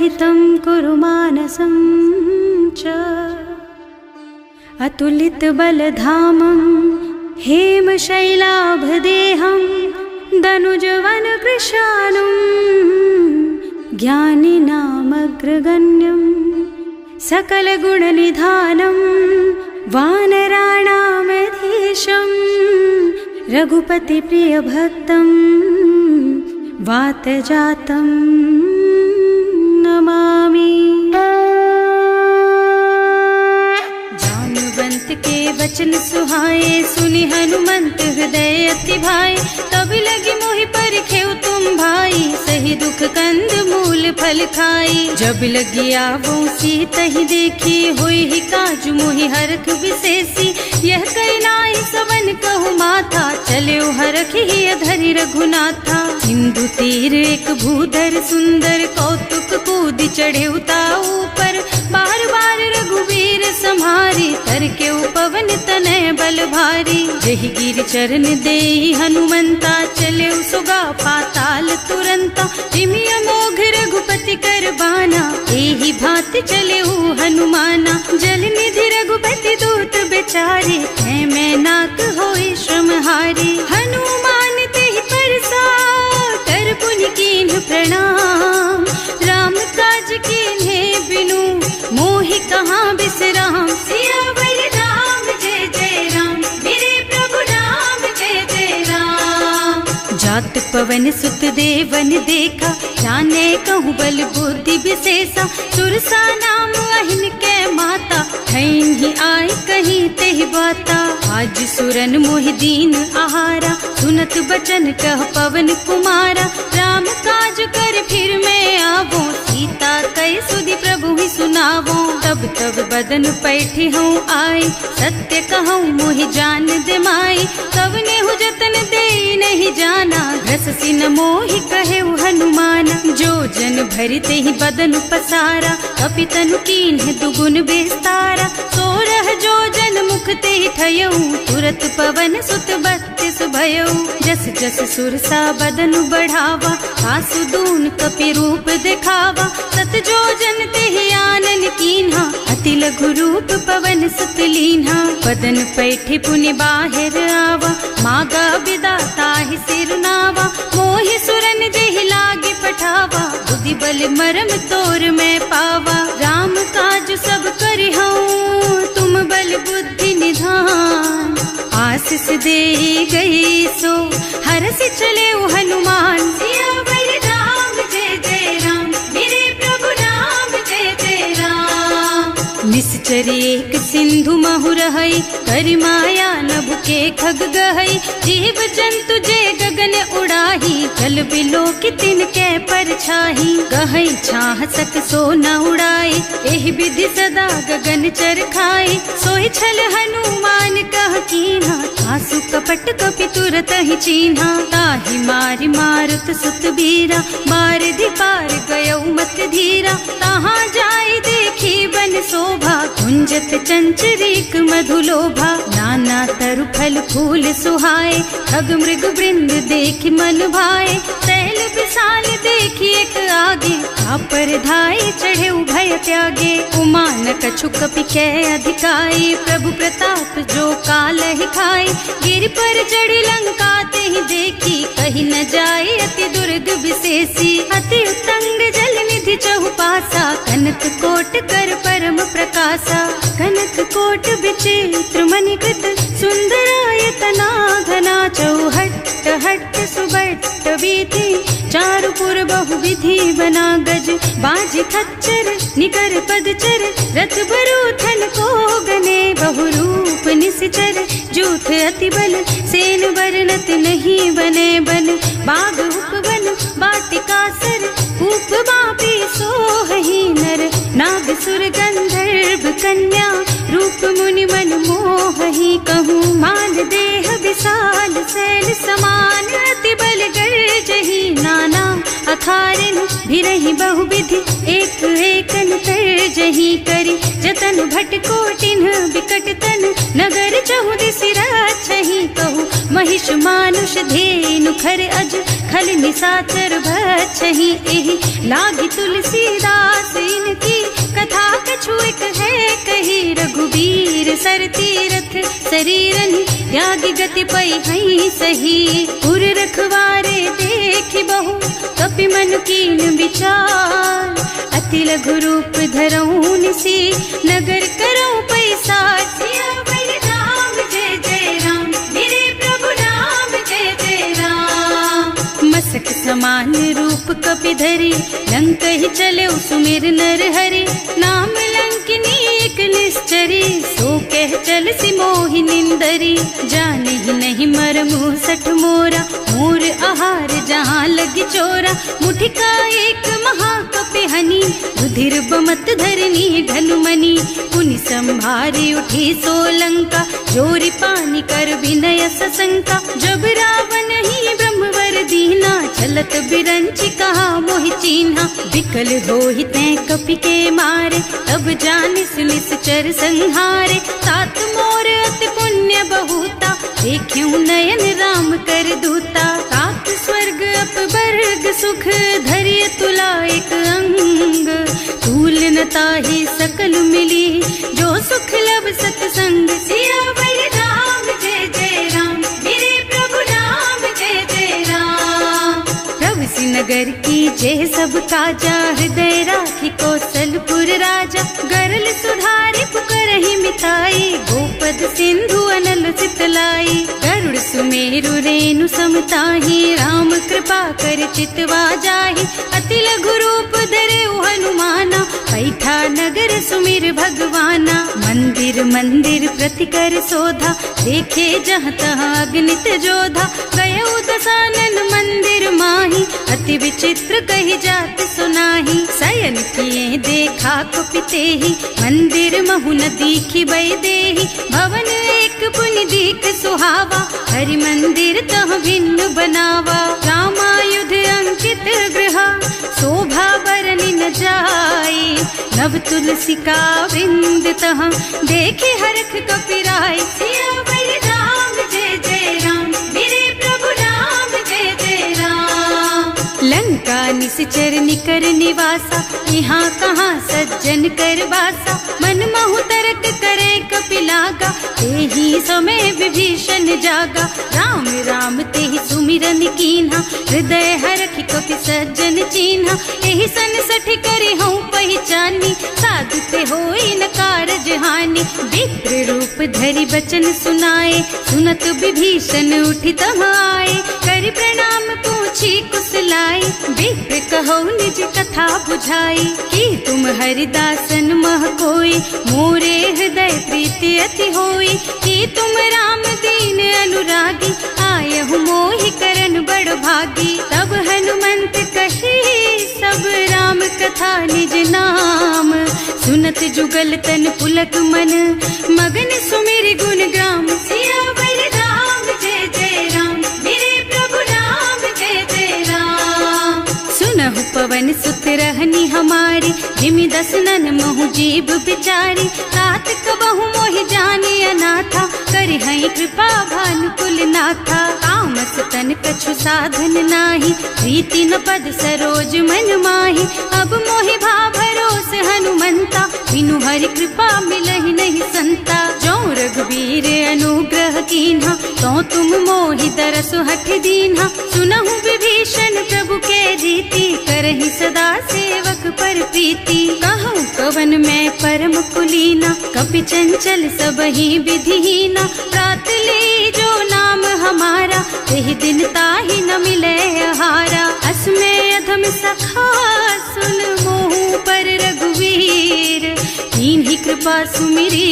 हितं कुरु मानसं च अतुलितबलधामं हेमशैलाभदेहं दनुजवनकृशानुं ज्ञानिनामग्रगण्यं सकलगुणनिधानं वानराणामधीशं रघुपतिप्रियभक्तं वातजातं नमामि। जानुवंत के वचन सुहाए, सुनि हनुमंत हृदय अति भाए। तब लगी मोहि परिखेउ तुम भाई, सही दुख कंद मूल फल खाई। जब लगी आवो सीतहि देखी, होई ही काजु मोहि हरख विशेषी। यह कई नाई सवन कहु माथा, चले हरखि धरि रघुनाथा। सिंधु तीर एक भूधर सुंदर, कौतुक कूद चढ़े उताऊ पर। बार बार रघुवीर सम्हारी, तर के पवन तनय बल भारी। जहि गिर चरण देहि हनुमंता, चले सुगा पाताल तुरंता। जिमि अमोघ रघुपति कर बाना, एहि भांति चले हनुमाना। जल निधि रघुपति दूत बेचारे, मैं नाक होई श्रमहारी। हनुमान तेहि परसा, कर पुनि कीन्ह प्रणाम। राम काज कीन्हे बिनु, मोहि कहाँ बिसराम। सियावर राम जय जय राम, मेरे प्रभु राम जय जय राम। जात पवन सुत देवन देखा, जाने कहूँ बल बुद्धि विशेषा। सुरसा नाम अहिन के माता, ठैन ही आय कहीं तेहि बाता। आज सुरन मोहि दीन आहारा, सुनत बचन कह पवन कुमारा। राम काज कर फिर मैं आवो, सीता कई सुधि प्रभु ही सुनावो। तब तब बदन पैठी हूँ आई, सत्य कहूँ मोहि जान दे माई। कवने हु जतन दे नहीं जाना, घस सिन मोहि कहे हनुमाना। जो जन भरते ही बदन पसारा, कपितनु कीन्ह दुगुन बेस्तारा। सोरह जो जन मुख ते ठयऊ, तुरत पवन सुत बत्तिस भयऊ। जस जस सुरसा बदन बढ़ावा, आसु दून कपि रूप दिखावा। सत जो जन ते आनन कीन्हा, अति लघु रूप पवन सुत लीन्हा। बदन पैठी पुनि बाहिर आवा, मागा बिदा ताहि सिर नावा। मोहि सुरन जेहि लागे पठावा, बुद्धि बल मरम तोर मैं पावा। राम काज सब करिहऊँ, तुम बल बुद्धि निधान। आशीष दे गई सो, हरसि चले हनुमान। सियावर राम जय जय राम, मेरे प्रभु राम जय जय राम। निश्चर एक सिंधु महु रहई, करि माया नभ के खग गहई। जीव जंतु जे गगन उड़ाही, जल बिलो की तिनके परछाही। गहई छाह सक सो न उड़ाई, एहि विधि सदा गगन चर खाई। सोई छल हनुमान कह कीन्हा, आसु कपट कपि तुरत ही चीन्हा। ताहि मारि मारुत सुत बीरा, मार पार गयऊ मत धीरा। तहाँ जाय देखी बन शोभा, कुंजत चंचरीक मधुलोभा। नाना तरु फल फूल सुहाए, खग मृग वृंद देखि मन भाए। सैल विशाल देखि एक आगे, पर धाय चढ़े भय त्यागे। उमान कछु कपि कै अधिकाई, प्रभु प्रताप जो कालहि खाई। गिर पर चढ़ी लंका तेहि देखी, कहीं न जाए अति दुर्ग विशेषी। अति उत्तंग जल निधि चहुपासा, कनक कोट कर परम प्रकाशा। कनक कोट विचित्र मणिकृत, सुंदरायतना घना। चौहट्ट हट्ट सुबट्ट वीथि, चारुपुर बहुविधि बना। गज बाजी खच्चर निकर पदचर, रथ बरूथन को गने। बहुरूप निश्चर जूथ अति बल, सेन बरनत नहीं बने बन। बाग उपवन बाटिका सर, कूप बापी सोहहि नर। नाग सुर गंधर्व कन्या, रूप मुनि मन मोहहि। कहूँ मान देह विशाल, शैल समान। अति बल गर्जहि नाना, अखारिन भिरहि बहुविधि। एक एकन तरजहि करि, जतन भट कोटिन बिकट तन। नगर चहु दिसि राछहि, कहूँ महि महिष मानुष धेनु खर अज खल निसाचर भक्षहि एहि लागी तुलसीदास इनकी कथा कछु एक है कही रघुबीर सर तीरथ शरीरनि त्यागी गति पई हई सही पुर रखवारे देखि बहु कपि मन कीन विचार अति लघु रूप धरऊं निसी नगर करऊं पैसार सिया बल राम जय जय राम मेरे प्रभु राम जय जय राम मसक समान रूप कपि धरी लंक ही चले सुमिर नर हरि नाम लंकिनी एक निश्चरी सो कह चल सी मोहि निंदरी जाने ही नहीं मर मुँह सठ मोरा मोर आहार जहाँ लगी चोरा मुठिका एक महाकपि हनी रुधिर बमत धरनी ढनुमनी पुनि संभारी उठी सोलंका जोरी पानी कर विनय सशंका जब रावण ही ब्रह्मवर दीना चलत बिरंची कहा मोहि चीन्हा विकल होहि तै कपि के मारे तब जानिस निश्चर संहारे तात मोर अति पुण्य बहुता देखियो नयन राम कर दूता तात स्वर्ग अपवर्ग सुख धरिय तुला एक अंग तूल न ताहि सकल मिली जो सुख लब सतसंग सिया बल राम जय जय राम मेरे प्रभु राम जय जय राम प्रभु नगर की जय सब काजा हृदय राखी कौशलपुर राजा गरल सुधारी पुकरहि मिताई गोपद सिंधु अनल चितलाई गरुड़ सुमेरु रेणु समताहि राम कृपा कर चितवा जाहि अति लघु रूप धरे हनुमाना पैठा नगर सुमिर भगवाना मंदिर मंदिर प्रति कर शोधा देखे जहाँ तहाँ अग्नित जोधा गयो दशानन मंदिर माही अति विचित्र कही जात सुनाही शयन किए देखा कुपिते ही मंदिर महु न दीखी बई देही भवन एक पुनि दीख सुहावा हरि मंदिर तह भिन्न बनावा रामायुध अंकित गृह शोभा बरनि न जाई नव तुलसी का वृंद तह देखे हरख कपिराई सिया बल राम जय जय राम मेरे प्रभु राम जय जय राम लंका निश्चर निकर निवासा यहाँ कहाँ सज्जन कर वासा मन महु तरक करे कपिलागा तेहि समय विभीषण जागा राम राम तेहि सुमिरन कीन्हा हृदय हरखि कपि सज्जन चीन्हा एहि सन सठ करे हूँ पहचानी साधु ते होई न कारज हानि विप्र रूप धरि बचन सुनाए सुनत विभीषण उठि तह आए कर प्रणाम पूछी कुशलाई विप्र कहो निज कथा बुझाई कि तुम हरिदासन मह कोई मोरे हृदय प्रीति अति होई कि तुम राम दीन अनुरागी आयहु मोहि करन बड़ भागी तब हनुमंत कही सब राम कथा निज नाम सुनत जुगल तन पुलक मन मगन सुमिर गुण ग्राम सिया बल राम जय जय राम मेरे प्रभु राम जय जय राम सुनहु पवन सुत रहनी हमारी जिमि दसनन महु जीव बिचारी तात कबहु मोहि जानी अनाथा करि हई कृपा भानुकुल नाथा तामस तन कछु साधन नाही प्रीति न पद सरोज मन माही अब मोहि भा भरोस हनुमंता बिनु हरि कृपा मिलहि नहीं संता जो रघुबीर अनुग्रह कीन्हा तो तुम मोहि दरसु हठ दीन्हा सुनहु विभीषण प्रभु के रीति करहि सदा सेवक पर प्रीति कहूँ कवन में परम कुलीना कपि चंचल सबहि विधिहीना प्रात ले जो नाम हमारा तेहि दिन ताहि न मिले हारा असमय अधम सखा सुन मोहु पर रघुवीर कीन्ही कृपा सुमिरी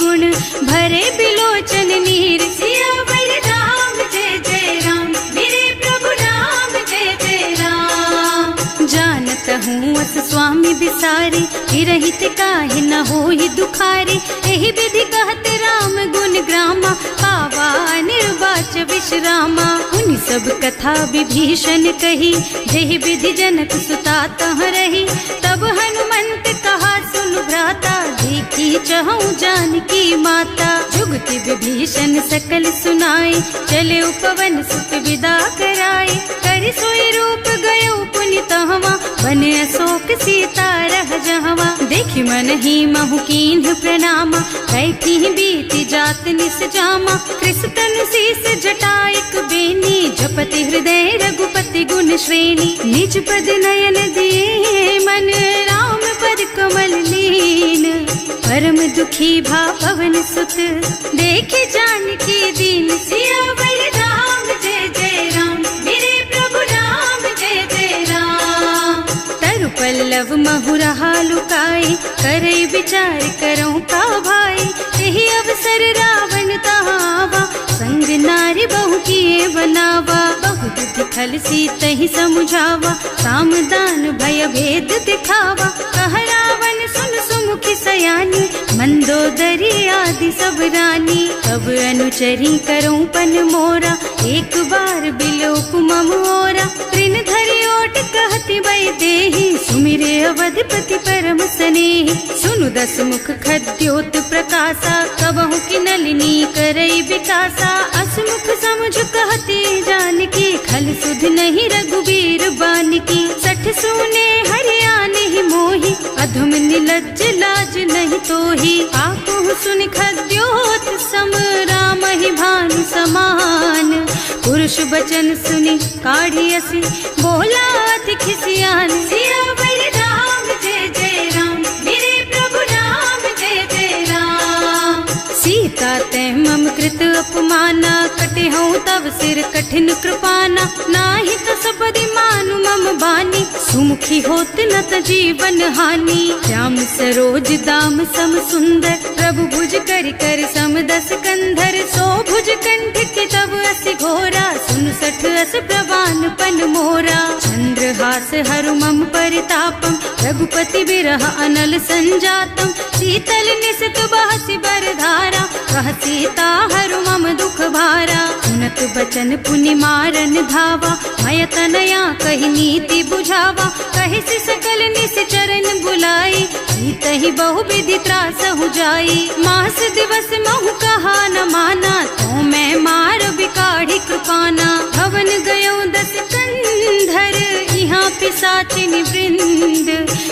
गुण भरे बिलोचन नीर सिया बल राम जय जय राम मेरे प्रभु राम जय जय राम जानत हूँ अस स्वामी बिसारी हिरहित काहे न होहि दुखारी एहि विधि कहत राम गुण ग्रामा पावा निर्वाच विश्रामा उन सब कथा विभीषण कही जेहि विधि जनक सुता तह रही तब हनुमंत कहा सुन भ्राता देखी चहु जानकी माता जुग रघुपति विभीषण सकल सुनाए, चले उपवन सुत विदा कराए। कर सोई रूप गयो पुनि तहवा, बने अशोक सीता रह जहवा। देखि मन ही महु कीन्ह प्रणामा, बैठी बीती जात निस जामा। कृष तनु शीस जटाइक बेनी, जपति हृदय रघुपति गुण श्रेणी। निज पद नयन दिए मन, राम पद कमल लीन। परम दुखी भा पवन सुत, देखे जानकी दीन। सियावर राम जय जय राम, मेरे प्रभु राम जय जय राम। तरु पल्लव महुरहा लुकाई, करई विचार करऊं का भाई। यही अवसर रावण तहावा, संग नारी बहु किए बनावा। बहुत दिखल सीतहि समुझावा, साम दान भय भेद दिखावा। कह रावण सुन सुमुखी सयानी, मंदोदरी आदि सब रानी। तब अनुचरी करऊं पन मोरा, एक बार बिलोक मम ओरा। तृण धरि ओट कहति वै देहि, सुमिरे अवधपति परम स्नेहि। सुनु दस मुख खद्योत प्रकाशा, कबहु की नलिनी करई विकासा। असमुख समझ कहती जानकी, खल सुध नहीं रघुबीर बानकी। सठ सूने हरियाण ही मोहि, अधम निलज्ज लाज नहीं तोहि। आकुह सुनि खद्योत सम, राम ही भानु समान। पुरुष बचन सुनि काढ़ी असी, बोला अति खिसियान। सियावर राम जय जय राम, मेरे प्रभु राम जय जय राम। सीता ते मम कृत अपमाना, कटे हूँ तब सिर कठिन कृपाना। नाही तो सबदि मानु मम बानी, सुमुखी होत न त जीवन हानि। श्याम सरोज दाम सम सुंदर, प्रभु भुज कर कर सम दस कंधर। सो भुज कंठ के तब अस घोरा, सुन सठ अस प्रवान पन मोरा। चंद्रहास हरु मम परितापम, रघुपति बिरह अनल संजातम। शीतल निसत बहसि बरधारा, कह सीता हरु मम दुख भारा। सुनत बचन पुनि मारन धावा, मय तनया कहि नीति बुझावा। कहि सि सकल निस चरण बुलाई, सीतहि बहु विधि त्रासहु जाई। मास दिवस महु कहा न माना, तो मैं मार बिकाढ़ी कृपाना। भवन गयो दस कंधर, यहाँ पिशाचिनि वृंद।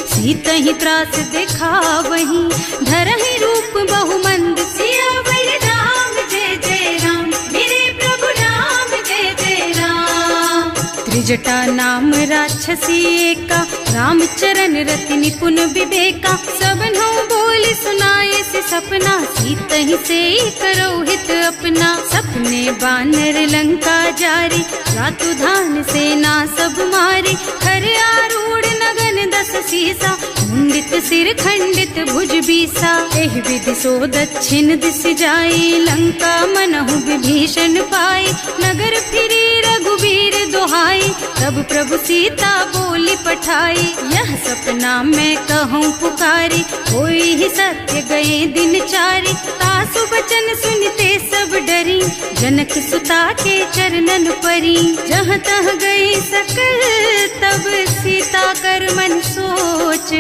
सीतहि त्रास दिखावहि, धरहि रूप बहु मंद। सियावर राम जय जय राम, मेरे प्रभु राम जय जय राम। त्रिजटा नाम राक्षसी एका, राम चरण रति निपुण विवेका। सबनों बोल सुनाए से सपना, सीतहि से करो हित अपना। सपने बानर लंका जारी, रातु धान सेना सब मारी। खर आरूढ़ नगन दस सीसा, मुंडित सिर खंडित भुज बीसा। एहि विधि सो दक्षिण दिस जाई, लंका मनहु विभीषण पाई। नगर फिरी रघुबीर दोहाई, तब प्रभु सीता बोली पठाई। यह सपना मैं कहूँ पुकारी, कोई ही सत्य गए दिन चारी। तासु बचन सुनते सब डरी, जनक सुता के चरणन परी। जहाँ तह गई सकल तब सीता कर मन सोच।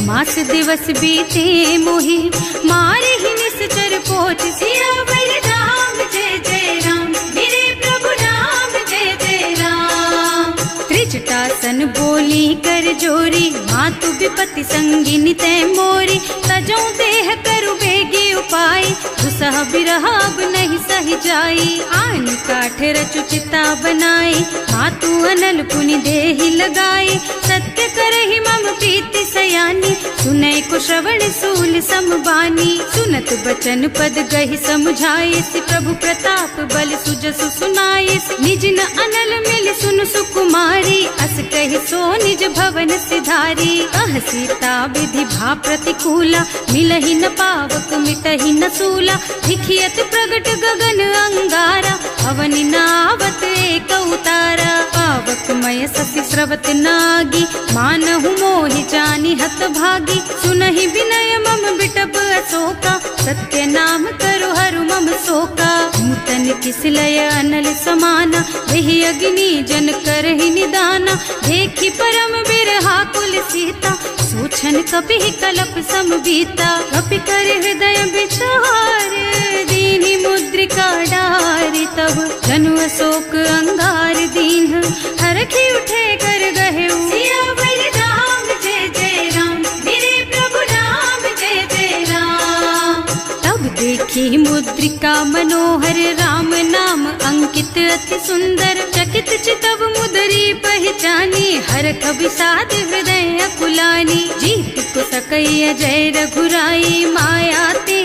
मास दिवस बीते मोहि, मारे ही निश्चर पोच। सियावर राम जय जय राम, मेरे प्रभु राम जय जय राम। त्रिजटासन बोली कर जोरी, मातु विपति संगिनी तै मोरी। तजों देह करु बेगी उपाय, दुसह बिरह अब नहीं सही जाई। आन काठ रचु चिता बनाई, मातु अनल पुनि देहि लगाई। सत्य करहि मम प्रीति सयानी, सुनै को श्रवण सूल समबानी। सुनत बचन पद गहि समझाए, प्रभु प्रताप बल सुजसु सुनाए। निज न अनल मिल सुन सुकुमारी, अस कहि सो निज भवन सिधारी। कह सीता विधि भा प्रतिकूला, मिलहि न पावक मिटहि न सूला। दिखियत प्रगट गगन अंगारा, अवनि नावत एक उतारा। पावक मय शशि स्रवत नागी, मानहु मोहि जानि हत भागी। सुनहि विनय मम बिटप अशोका, सत्य नाम करु हरु मम शोका। नूतन किसलय अनल समाना, देहि अग्नि जन करहि निदाना। देखि परम बिरहा कुल सीता, सोचन कपि कलप सम बीता। कपि कर हृदय विचार दीनी मुद्रिका डारी। तब जनु अशोक अंगार दीन हरखी उठे कर गहे। सियावर राम जय जय राम, मेरे प्रभु राम जय जय राम। तब देखी मुद्रिका मनोहर, राम नाम अंकित अति सुंदर। चकित चितव मुदरी पहचानी, हरख विषाद हृदय अकुलानी। जीत को सकैया जय रघुराई, माया ते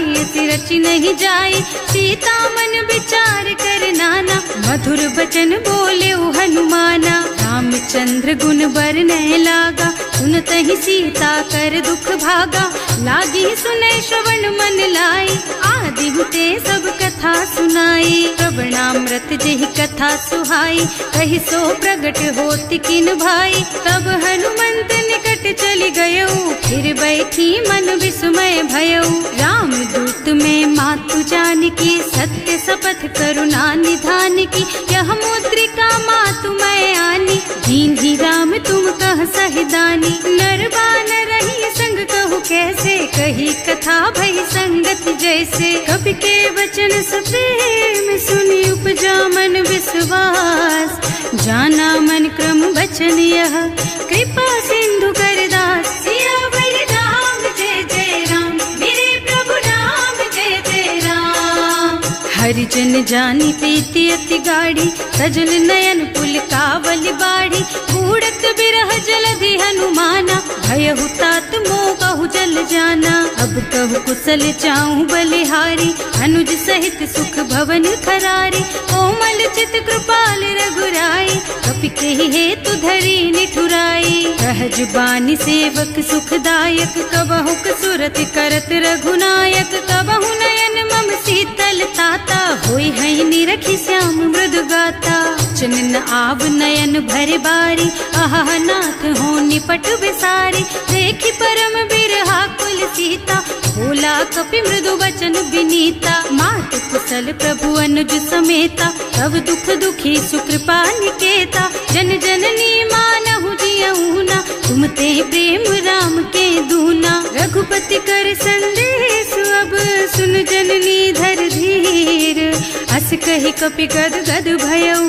रचि नहीं जाई। सीता मन विचार कर नाना, मधुर बचन बोले हनुमाना। रामचंद्र गुण बरनय लागा, सुनत ही सीता कर दुख भागा। लागी सुने श्रवण मन लाई, आदि हुते सब कथा सुनाई। प्रवणामृत जेहि कथा सुहाई, कहि सो प्रगट होति किन भाई। तब हनुमंत निकट चली गयऊ, फिर बैठी मन विस्मय भयऊ। राम दूत में मातु जानकी, सत्य शपथ करुणा निधान की। यह मुद्रिका मातु मैं आनी, दीन ही राम तुम कह सहिदानी। नर बानर रही संग कहु कैसे, कही कथा भई संगति जैसे। कवि के वचन सप्रेम सुनि उपजा मन विश्वास। जाना मन क्रम वचन यह, कृपा सिंधु कर दास। सियावर राम जय जय राम, मेरे प्रभु राम जय जय राम। हरिजन जानी प्रीति अति गाढ़ी, सजल नयन पुल कावल बाढ़ी। उड़त बिरह जलधि हनुमाना, भयहु तात मोह कहु जल जाना। अब कहु कुशल चाहु बलिहारी, अनुज सहित सुख भवन खरारी। कोमल चित कृपाल रघुराई, कपि केहि हेतु धरी निठुराई। सहज बानी सेवक सुखदायक, कबहु सुरति करत रघुनायक। कबहु नयन मम शीतल ताता, होई है निरखी श्याम मृदु गाता। चनन आव नयन भर बारी, आहा नाथ हो निपट विसारी। देखी परम बिरहा कुल सीता, बोला कपि मृदु वचन विनीता। मात कुशल प्रभु अनुज समेता, तब दुख दुखी सुकृपा निकेता। जन जननी मानहु जियऊना, तुम ते प्रेम राम के दूना। रघुपति कर संदेश अब सुन जननी धर धीर। अस कहि कपि गद गद भयऊ,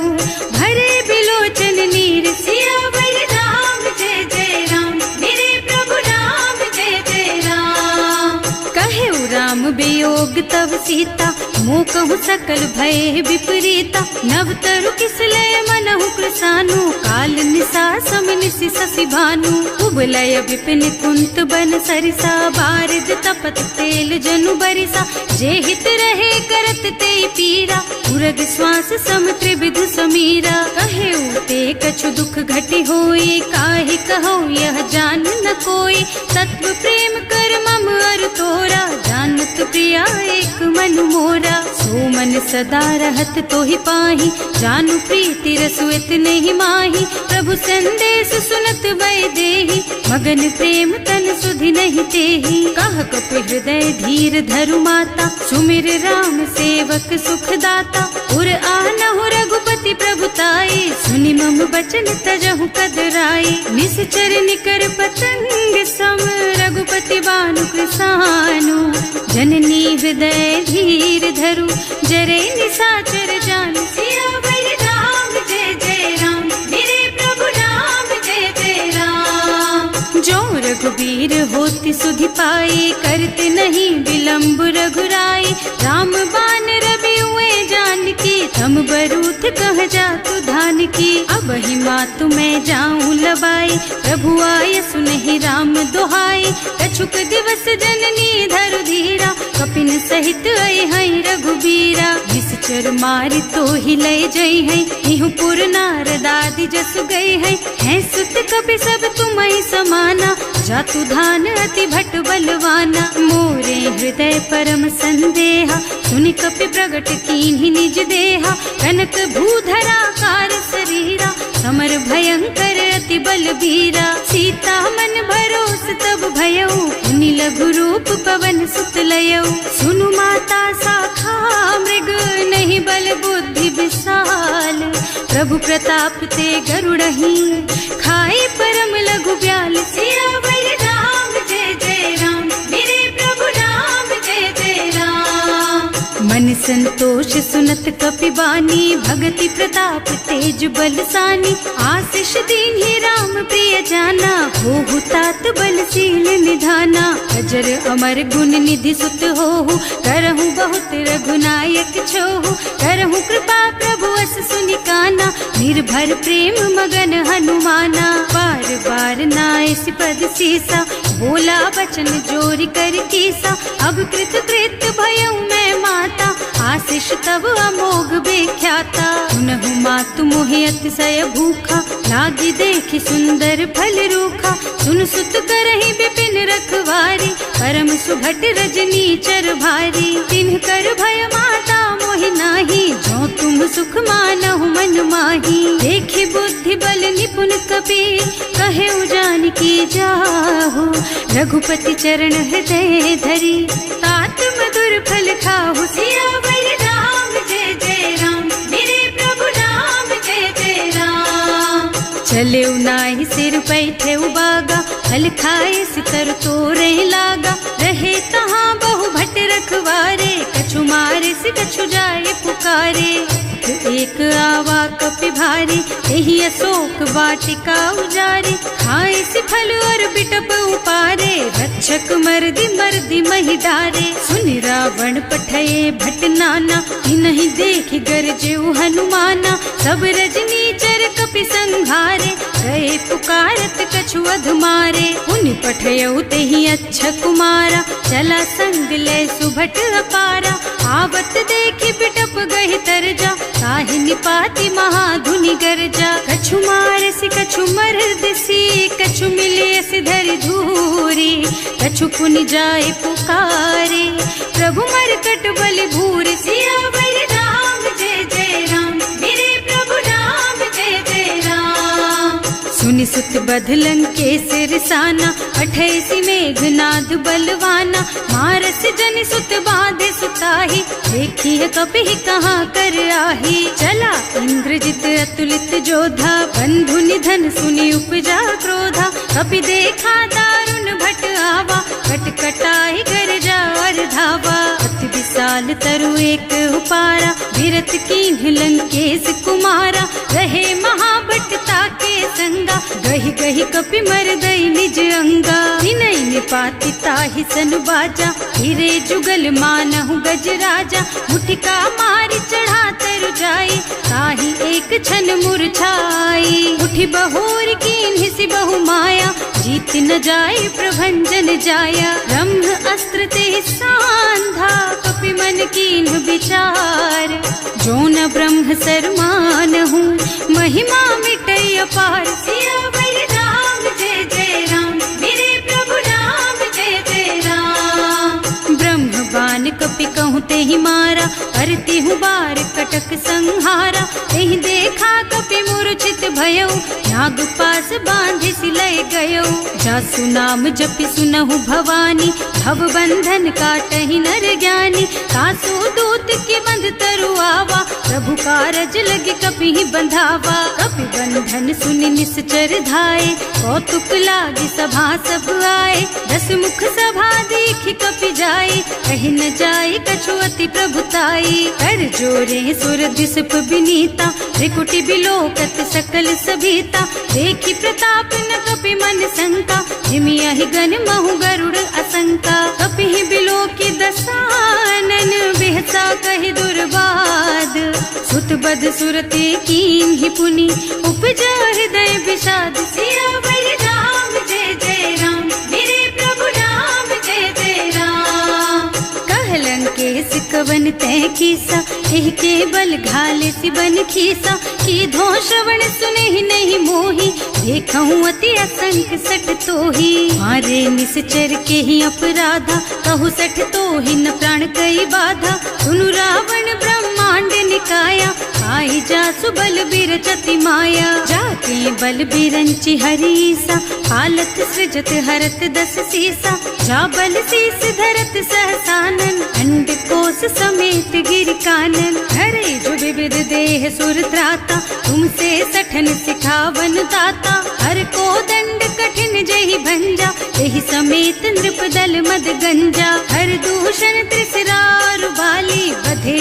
भरे बिलोचन नीर। सियावर राम जय जय राम, मेरे प्रभु राम जय जय राम। कहेउ राम वियोग तब सीता, मोह कहु सकल भय विपरीता। नव तरु किसलय मनहु कृसानु, काल निसा सम निसि शशि भानु। उबलय विपिन कुंत बन सरिसा, बारिद तपत तेल जनु बरिसा। जे हित रहे करत ते पीरा, उरग श्वास सम त्रिविध समीरा। कहेउ ते कछु दुख घटी होई, काहे कहो यह जान न कोई। तत्व प्रेम कर मम अर तोरा, जानत प्रिया एक मन मोरा। सो मन सदा रहत तोहि पाही, जानु प्रीति रसु इतने ही माही। प्रभु संदेश सुनत वै देही, मगन प्रेम तन सुधि नहीं तेही। कह कपि हृदय धीर धरु माता, सुमिर राम सेवक सुख दाता। उर आनहु रघुपति प्रभुताई, सुनि मम बचन तजहु कदराई। निश्चर निकर पतंग सम, रघुपति बानु कृसानु। जननी हृदय धीर धरु, जरे निशाचर जानु। सियावर राम जय जय राम, मेरे प्रभु राम जय जय राम। जो रघुबीर होति सुधि पाई, करते नहीं विलम्ब रघुराई। राम बान रवि हुए जानकी, थम बरूथ कह जातु धान की। अब ही मातु मैं जाऊं लबाई, प्रभु आय सुनहि राम दोहाई। कछुक दिवस जननी धरु धीरा, कपिन सहित आई हई रघुबीरा। निश्चर मारि तो ही लय जई है, इहु पुर नारदादि जस गई है। हैं सुत कपि सब तुम्हि समाना, जातु धान अति भट बलवाना। मोरे हृदय परम संदेहा, सुनि कपि प्रगट कीन्हि निज देहा। कनक भूधरा कार शरीरा, समर भयंकर अति बलबीरा। सीता मन भरोस तब भयऊ, मुनि लघु रूप पवन सुत लयऊ। सुनु माता शाखा मृग, नहीं बल बुद्धि विशाल। प्रभु प्रताप ते गरुड़हि, खाई परम लघु ब्याल। सियावर राम संतोष सुनत कपिबानी, भगति प्रताप तेज बलसानी। आशीष दीन्हि राम प्रिय जाना, होहु तात बलशील निधाना। अजर अमर गुण निधि सुत होहु, करहु बहुत रघुनायक छोहु। करहु कृपा प्रभु अस सुनिकाना, निर्भर प्रेम मगन हनुमाना। बार बार नाइस पद सीसा, बोला बचन जोरि कर कीसा। अब कृत कृत भयउ मैं माता, आशीष तब अमोघ बेख्याता। पुनहु मातु मोहि अतिशय भूखा, लागी देखि सुंदर फल रूखा। सुन सुत करहि विपिन रखवारी, परम सुभट रजनी चर भारी। तिन्ह कर भय माता मोहि नाही, जो तुम सुख मानहु मन माही। देखि बुद्धि बल निपुण कपि, कहे जानकी जाहु। रघुपति चरण हृदय धरी, तात मधुर फल खाहु। सियावर राम जय जय राम, मेरे प्रभु राम जय जय राम। चले नाहि सिर पैठे उबागा, फल खाए सितर तोरे लागा। रहे तहाँ बहु भट रखवारे, कछु मारे से कछु जाए पुकारे। एक आवा कपि भारी, यही अशोक वाटिका उजारी। खाए से फल और बिटप उपारे, रक्षक मर्दी मर्दी मही डारे। सुनि रावण पठये भट नाना, नहीं देखि गरजेउ हनुमाना। सब रजनी चर कपि संघारे, गए पुकारत कछु अधमारे। उनि पठयउ तेहि अच्छा कुमारा, चला संग ले सुभट अपारा। आवत देखि बिटप गहि तरजा, ताहि निपाति महाधुनि गरजा। कछु मारसि कछु मरदसी, कछु मिलेसि धरि धूरी। कछु पुनि जाए पुकारे, प्रभु मरकट बलि भूरि। सियावर राम जय जय राम, मेरे प्रभु राम जय जय राम। सुनि सुत बधलन के सिरसाना, अठैसी मेघनाद बलवाना। मारस जनि सुत बाधे सुताही, देखी कपि कहाँ कर आही। चला इंद्रजित अतुलित जोधा, बंधु निधन सुनि उपजा क्रोधा। कपि देखा दारुण भट आवा, कटकटाई गरजा और धावा। अति विशाल तरु एक उपारा, विरत कीन्ह लंकेश कुमारा। रहे महाभट ताके संगा, गहि गहि कपि मरदई निज अंगा। विनय निपाति ताहि सन बाजा, हिरे जुगल मानहु गज राजा। मुठिका मारि चढ़ा तरु जाई, ताहि एक छन मुरझाई। उठि बहोर कीन्हि सि बहु माया, जीत न जाय प्रभंजन जाया। ब्रह्म अस्त्र ते सांधा, कपि मन कीन्ह विचार। जो न ब्रह्म सर मानहु, महिमा मिटै अपार। सियावर राम जय जय राम, मेरे प्रभु राम जय जय राम। ब्रह्म बान कपि कहूँ तेहि मारा, करती हूँ बार कटक संहारा। तेहि देखा कपि मूर्छित भयउ, नाग पास बांधे सिलय गयो। जासु नाम जपि सुनहु भवानी, भव बंधन काटहि नर ज्ञानी। कासु दूत के बंध तरु आवा, प्रभु कारज लगे कपि बंधावा। कपि बंधन सुनि निश्चर धाये, कौतुक लागी सभा सब आए। 10 मुख सभा देखि कपि जाए, कहि न जाए कछु अति प्रभुताई। कर जोरे सुर दिसप बिनीता, त्रिकुटी बिलोकत सकल सभीता। देखि प्रताप न कपि मन शंका, हिमियहि गन महु गरुड़ असंका। कपि बिलोकि दसानन, बिहसा कहि दुर्बाद। सुत बद सुरते कीन्हि पुनि, उपजा हृदय विषाद। सियावर राम जय जय राम, मेरे प्रभु राम जय जय राम। कहलन के सिकवन तै कीसा, एह के बल घाले सिबन खीसा। की धो श्रवण सुने ही नहीं मोही, देखूं अति असंख सठ तोही। मारे निश्चर के ही अपराधा, कहु सठ तोही न प्राण कई बाधा। सुनु रावण ब्रह्मांड निकाया, आई जासु बल बिरचति माया। जाके बल बिरंचि हरीसा, हालत सृजत हरत 10 सीसा। जा बल शीस धरत सहसानन, अंड कोस समेत गिर कानन। हरे जो विविध देह सुर त्राता, तुमसे सठन सिखावन दाता। हर को दंड कठिन जहि भंजा, यही समेत नृप दल मद गंजा। हर दूषण त्रिसरार बाली, बधे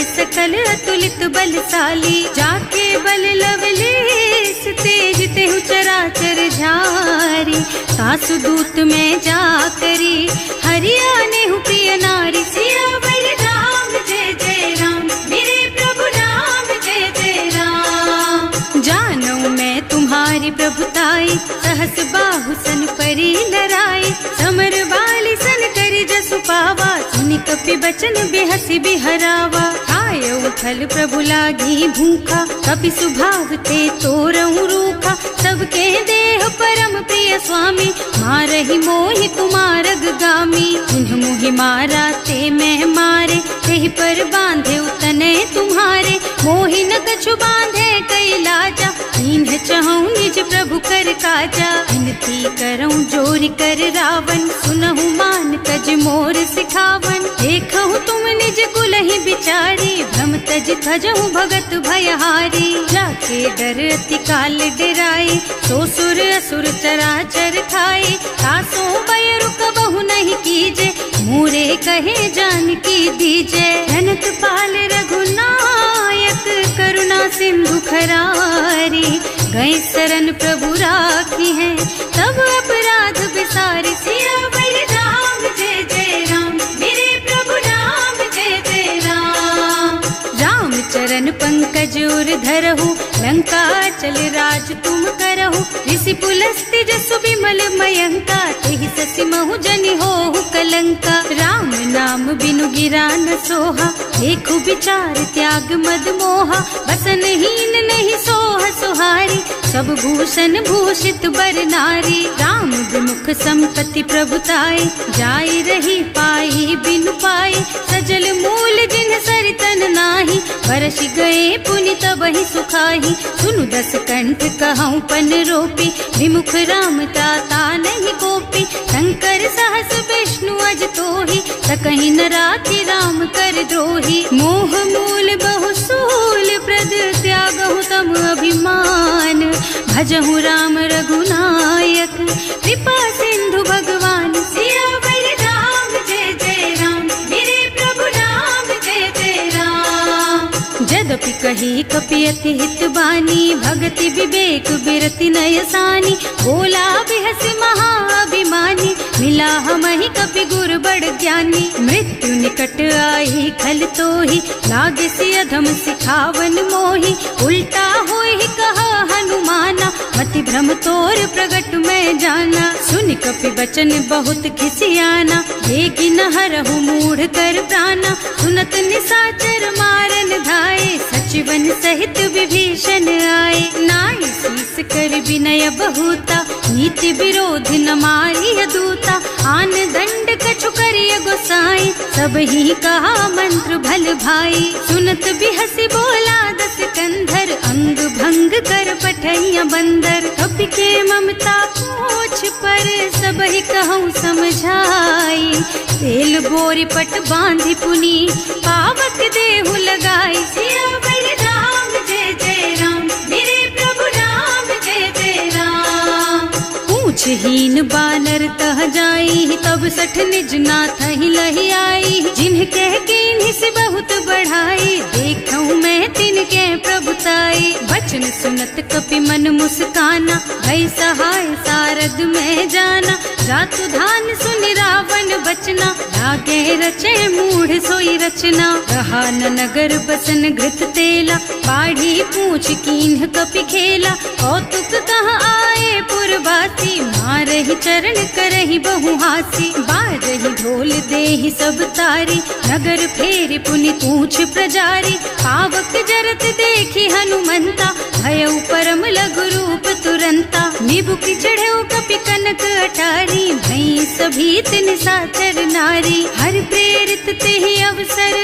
अतुलित बलशाली, जाके बल लवलेस तेज तेहु चराचर झारी। सासु दूत में जा करी हरियाणे हूँ प्रिय नारी। सियावर राम जय जय राम, मेरे प्रभु राम जय जय राम। जानू मैं तुम्हारी प्रभुताई, सहस बाहु सन परी लराई। समर बाली सन करी जसु पावा, सुनि कपि बचन बेहसी बिहरावा। आयऊ फल प्रभु लागी भूखा, कपि स्वभाव ते तोरऊ रूखा। सबके देह परम प्रिय स्वामी, मारहि मोहि तुमारग गामी। उन्ह मोहि मारा ते मैं मारे, तेहि पर बांधे उतने तुम्हारे। मोहि न कछु बांधे कई लाजा, इन्ह चहु निज प्रभु कर काजा। विनती करऊं जोरि कर रावण, सुनहु मान तज मोर सिखावन। देखहु तुम निज कुलहि बिचारी, भ्रम तज थजहु भगत भयहारी। जाके डर अति काल डराई, सो सुर असुर चराचर खाए। तासो भय रुक बहु नहीं कीजे, मोरे कहे जानकी दीजे। जनत पाल रघुनायक, करुणा सिंधु खरारी। गए शरण प्रभु राखी है, तब अपराध बिसारी। सियावर राम जय जय राम, मेरे प्रभु राम जय जय राम। राम चरण पंकज उर धरहु, लंका चल राज तुम करहु। ऋषि पुलस्त्य जसु विमल मयंका, तेहि ससि महु जनि होहु कलंका। राम नाम बिनु गिरा न सोहा, देखु विचार त्याग मद मोहा। बसनहीन नहीं सोह सुहारी, सब भूषण भूषित बर नारी। राम विमुख संपत्ति प्रभुताई, जाई रही पाई बिनु पाई। सजल मूल जिन सरितन नाही, बरस गए पुनि तबहि सुखाही। सुनु दस कंठ कहऊँ पन रोपी, विमुख राम ताता नहीं कोपी। शंकर सहस विष्णु अज तोहि, सकहि न राखि राम कर द्रोही। मोह मूल बहु सूल प्रद, त्यागहु तम अभिमान। भजहु राम रघुनायक, कृपा सिंधु भगवान। सियावर राम जय जय राम, मेरे प्रभु राम जय जय राम। जदपि कही कपि अति हित बानी, भगति विवेक बिरति नयसानी। बोला बिहस महाअभिमानी, मिला हमहि कपि गुर बड़ ज्ञानी। मृत्यु निकट आई खल तोहि, लागे सि अधम सिखावन मोहि। उल्टा होहि कहा हनुमाना, मति भ्रम तोर प्रगट में जाना। सुनि कपि बचन बहुत खिसियाना, लेकि न हरहु मूढ़ कर प्राणा। सुनत निशाचर मारन धाये, सचिवन सहित विभीषण आए। नाई शीस कर विनय बहुता, नीति विरोध न मारिय दूता। आन दंड कछु करिय गोसाई, सब ही कहा मंत्र भल भाई। सुनत बिहसी बोला दस कंधर, अंग भंग कर पठैया बंदर। कपि के ममता पूछ पर, सब ही कहूँ समझाई। तेल बोरी पट बांधि पुनी, पावक देहु लगाई। सियावर राम जय जय राम, मेरे प्रभु राम जय जय राम। पूछहीन बानर तह जाई, तब सठ निज नाथ ही लही आई। जिन्ह कह कीन्हि से बहुत बढ़ाई, देखऊँ मैं तिनके प्रभुताई। बचन सुनत कपि मन मुस्काना, भई सहाय सारद में जाना। जातु धान सुनि रावण बचना, लागे रचे मूढ़ सोई रचना। रहा न नगर बसन घृत तेला, बाढ़ी पूछ कीन्ह कपि खेला। कौतुक कह आए पुरवासी, मारहि चरण करहि बहु हासी। बारहि ढोल देहि सब तारी, नगर फेरि पुनि पूछ प्रजारी। पावक जरत देखि हनुमंता, भयउ परम लघु रूप तुरंता। निबुकि चढ़ऊ कपि कनक अटारी, भई सभीत निशाचर नारी। हर प्रेरित तेहि अवसर,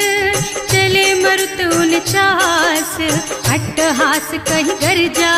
चले मरुत उनचास। अट्टहास कहि गर्जा,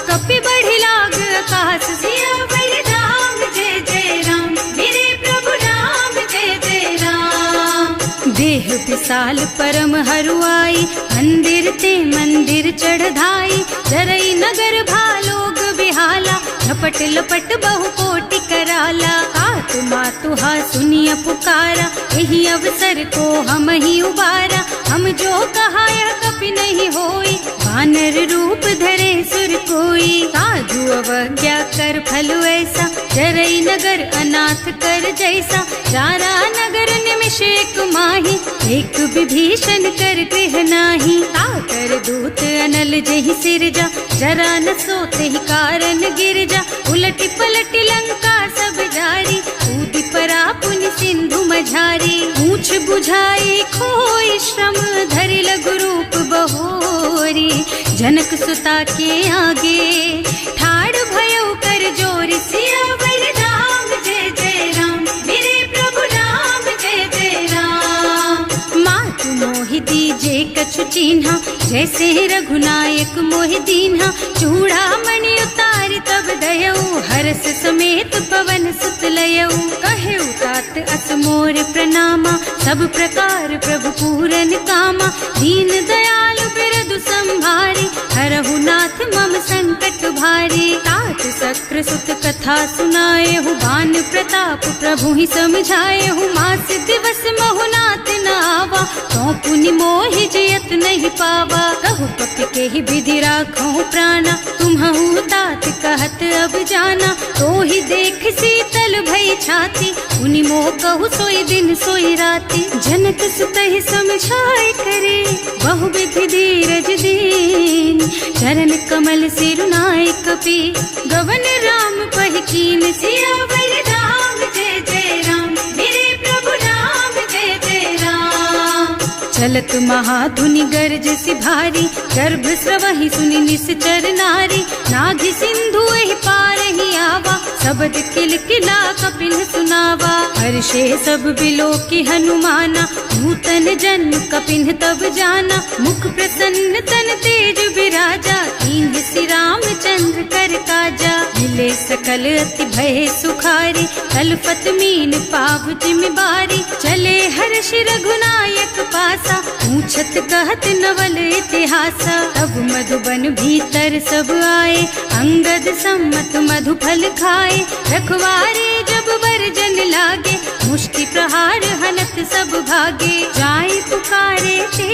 कपि बढ़ि लाग आकाश। सियावर राम जय जय राम, मेरे प्रभु राम जय जय राम। देह विशाल परम हरुआई, मंदिर ते मंदिर चढ़ धाई। जरई नगर भालोग बिहाला, झपट लपट बहु कोटि कराला। आतु मातु हा सुनिया पुकारा, यही अवसर को हम ही उबारा। हम जो कहा यह कभी नहीं होई, वानर रूप धरे सुर कोई। साधु अवज्ञा कर फल ऐसा, जरई नगर अनाथ कर जैसा। जारा नगर निमिष एक माही, एक विभीषण कर गृह नाही। ताकर दूत अनल जहि सिरजा, जरा न सोते ही कारण गिर जा। उलटी पलटी लंका सब जारी, कूदी परा पुनि सिंधु मझारी। पूछ बुझाई खोई श्रम, धरि लघु रूप बहोरी। जनक सुता के आगे, ठाड़ भयउ कर जोरी। सियावर राम जय जय राम, मेरे प्रभु राम जय जय राम। मातु मोहि दीजे कछु चिन्हा, जैसे रघुनायक मोहि दीन्हा। चूड़ा मणि उतारि तब दयऊ, हरस समेत पवन सुत लयऊ। कहेउ तात अस मोर प्रणामा, सब प्रकार प्रभु पूरन कामा। दीन दयालु बिरदु संभारी, हरहु नाथ मम संकट भारी। तात सक्र सुत कथा सुनाए हूँ, बान प्रताप प्रभु ही समझाए हूँ। मास दिवस महु नाथ न आवा, तो पुनि मोहि जयत नहीं पावा। कहु कपि के ही विधि राखो प्राणा, तुम्हु तात कहत अब जाना। तो ही देख शीतल भई छाती, उनि मोह कहु सोई दिन सोई राती। जनक सुतहि समझाए करे, बहु विधि धीरज दीन। चरण कमल सिरुनाए कपि, गवन राम पहि कीन। सियावर राम जय जय राम, मेरे प्रभु राम जय जय राम। चलत महाधुनि गर्ज सि भारी, गर्भ स्रवहि सुनि निश्चर नारी। नाभि सिंधु एहि पार ही आवा, शब्द किलकिला कपिन सुनावा। हर्षे सब बिलोकी हनुमाना, नूतन जन्म कपिन तब जाना। मुख प्रसन्न तन तेज विराजा, कीन्ह श्री रामचंद्र कर काजा। मिले सकल अति भय सुखारी, तलपत मीन पाव जिम्मेवारी। चले हर्ष रघुनायक पासा, पूछत कहत नवल इतिहासा। तब मधुबन भीतर सब आए, अंगद सम्मत मधु फल खाए। रखवारे जब बरजन लागे, मुष्टि प्रहार हनत सब भागे। जाय पुकारे ते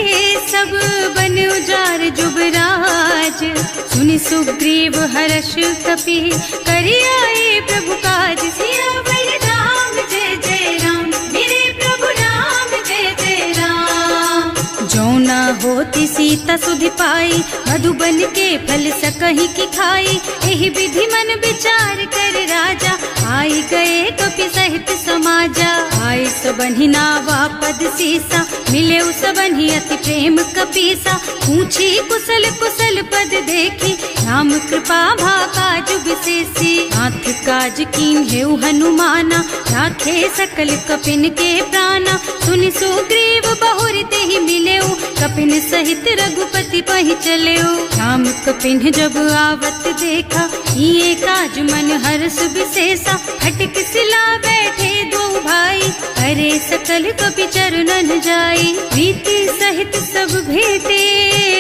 सब, बन उजार जुबराज। सुनि सुग्रीव हर्ष कपि, करि आए प्रभु काज। सियावर राम जय जय राम, मेरे प्रभु राम जय जय राम। जौना होती सीता सुधि पाई, मधुबन के फल सकहि की खाई। एहि विधि मन विचार कर राजा, आई गए कपि सहित समाजा। आई सबन्हि नावा पद सीसा, मिले सबन्हि अति प्रेम कपीसा। पूछी कुशल कुशल पद देखी, राम कृपा भाका जुग विशेषी। नाथ काज कीन्हेउ हनुमाना, राखे सकल कपिन के प्राणा। सुनि सुग्रीव बहुर तेहि मिलेउ, कपिन सहित रघुपति पहि चलेउ। राम कपिन जब आवत देखा, ये काज मन हर्ष विशेषा। हटक सिला बैठे दो भाई, अरे सकल कपि चरणन जाई। प्रीति सहित सब भेटे,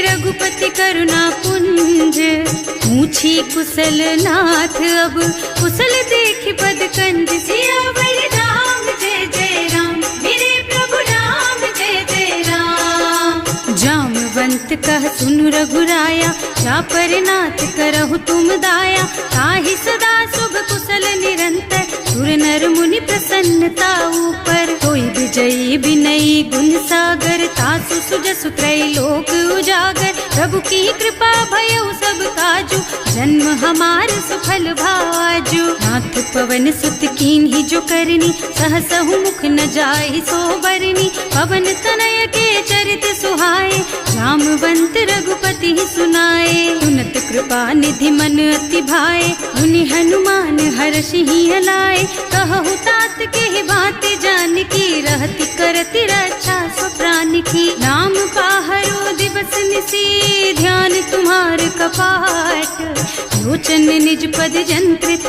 रघुपति करुणा पुंज। पूछी कुशल नाथ अब, कुशल देखि पद कंज। सियावर राम जय जय राम, मेरे प्रभु राम जय जय राम। जामवंत कह सुनु रघुराया, चापर नाथ करहु तुम दाया। ताहि सदा शुभ कुशल निरंतर, सुर नर मुनि प्रसन्नता ऊपर। कोई विजयी विनयी गुण सागर, तासु सुजसु त्रैलोक उजागर। प्रभु की कृपा भयउ सब काजू, जन्म हमार सुफल भाजू। नाथ पवन सुत कीन्ही जो करनी, सहसहु मुख न जाहि सो बरनी। पवन तनय के चरित सुहाए, जामवंत रघुपति सुनाए। सुनत कृपा निधि मन अति भाए, मुनि हनुमान हर्षि हलाए। कहु तात के ही बात जान की, रहती करती रक्षा सो प्राण की। नाम पाहरो दिवस निसी, ध्यान तुम्हार कपाट। लोचन निज पद जंत्रित,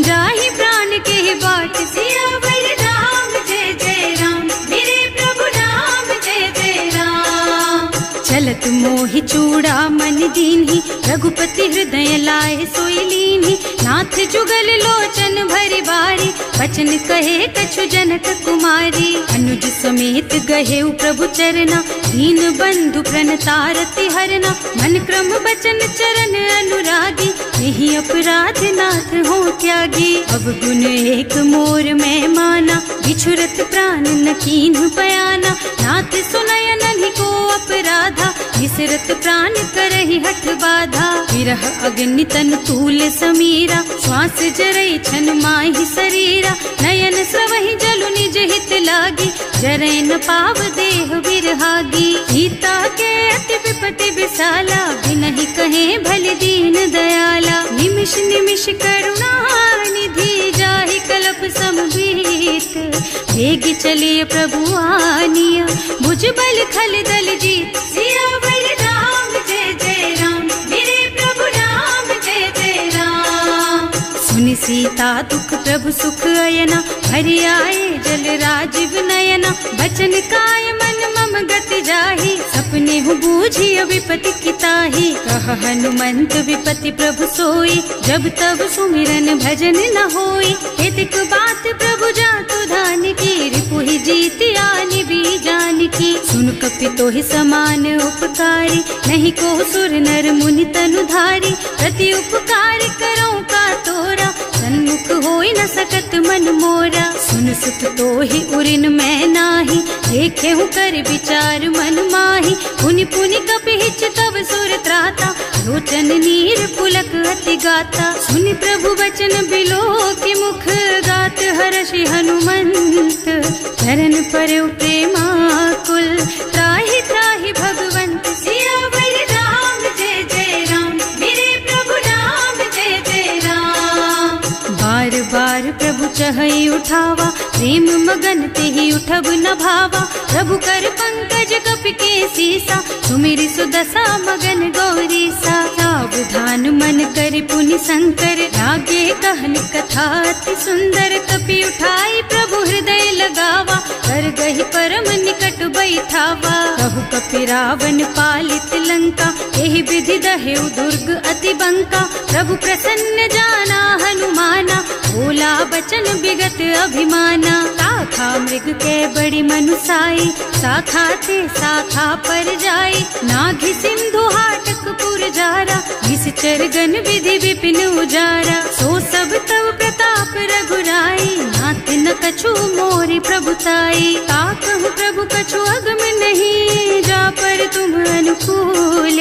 जाहि प्राण के ही बाट। सियावर राम जय जय राम, मेरे प्रभु राम जय जय राम। चलत भरत मोहि चूड़ा मन दीन्ही, रघुपति हृदय लाए सोई लीन्ही। नाथ जुगल लोचन भरी बारी, बचन कहे कछु जनक कुमारी। अनुज समेत गहे प्रभु चरना, दीन बंधु प्रणतारति हरना। मन क्रम बचन चरण अनुरागी, यही अपराध नाथ हो त्यागी। अब गुण एक मोर मैं माना, बिछुरत प्राण न कीन्ह बयाना। नाथ सुनय नन्हि को अपराधा, विसरत प्राण करहि हठ बाधा। विरह अग्नि तन तूल समीरा, श्वास जरई छन माहि शरीरा। नयन स्रवहि जलु निज हित लागी, जरै न पाव देह बिरहागी। सीता के अति विपति विसाला, बिनहि कहे भल दीन दयाला। निमिष निमिष करुणा निधि, जाहि कल्प समबीत। वेग चलिए प्रभु आनिया, भुज बल खल दल जीत। सियावर राम जय जय राम, मेरे प्रभु राम जय जय राम। सुनि सीता दुख प्रभु सुख अयना, हरि आए जल राजीव नयना। बचन काय मन मम गति जाहि, सपने हूँ बूझिय विपति किताहि। कह हनुमंत विपति प्रभु सोई, जब तब सुमिरन भजन न होई। हेतिक बात प्रभु जातु धान की, रिपुहि जीति आनि भी जान की। सुन कपि तोहि समान उपकारी, नहीं को सुर नर मुनि तनुधारी। प्रति उपकार करो का तोरा, सन्मुख होई न सकत मन मोरा। सुन सुत तोहि उरिन मैं नाही, देखे हूँ कर विचार मन माही। पुनि पुनि कपि हिच तब सुर त्राता, लोचन नीर पुलक अति गाता। सुनि प्रभु वचन बिलो की मुख, गात हर्षि हनुमंत। चरण परउ प्रेमाकुल, त्राहि त्राहि भगवंत। सियावर राम जय जय राम, मेरे प्रभु राम जय जय राम। बार बार प्रभु चहई उठावा, प्रेम मगन तेहि उठब न भावा। प्रभु कर पंकज कपि के सीसा, सुमिरि सुदशा मगन गौरीसा। सावधान मन कर पुनि शंकर, लागे कहन कथा अति सुंदर। कपि उठाई प्रभु हृदय लगावा, कर गहि परम निकट बैठावा। कहु कपि रावण पालित लंका, एहि विधि दहेउ दुर्ग अति बंका। प्रभु प्रसन्न जाना हनुमाना, बोला बचन विगत अभिमाना। शाखा मृग के बड़ी मनुसाई, शाखा ते शाखा पर जाई। नाघि सिंधु हाटक पुर जारा, निश्चर गण विधि विपिन उजारा। सो सब तव प्रताप रघुराई, नाथ न कछु मोरि प्रभुताई। ताकहु प्रभु कछु अगम नहीं, जा पर तुम अनुकूल।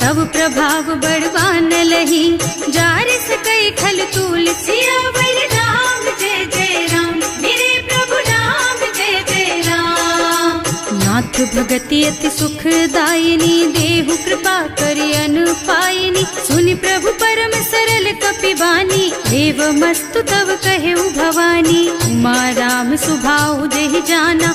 तब प्रभाव बड़वान लही, जार सकई खल तूल। सियावर राम जय जय राम, मेरे प्रभु राम जय जय राम। नाथ भगति अति सुखदायिनी, देहु कृपा करि अनुपायिनी। सुनि प्रभु परम सरल कपि बानी, देव मस्तु तव कहेउ भवानी। उमा राम सुभाउ जेहि जाना,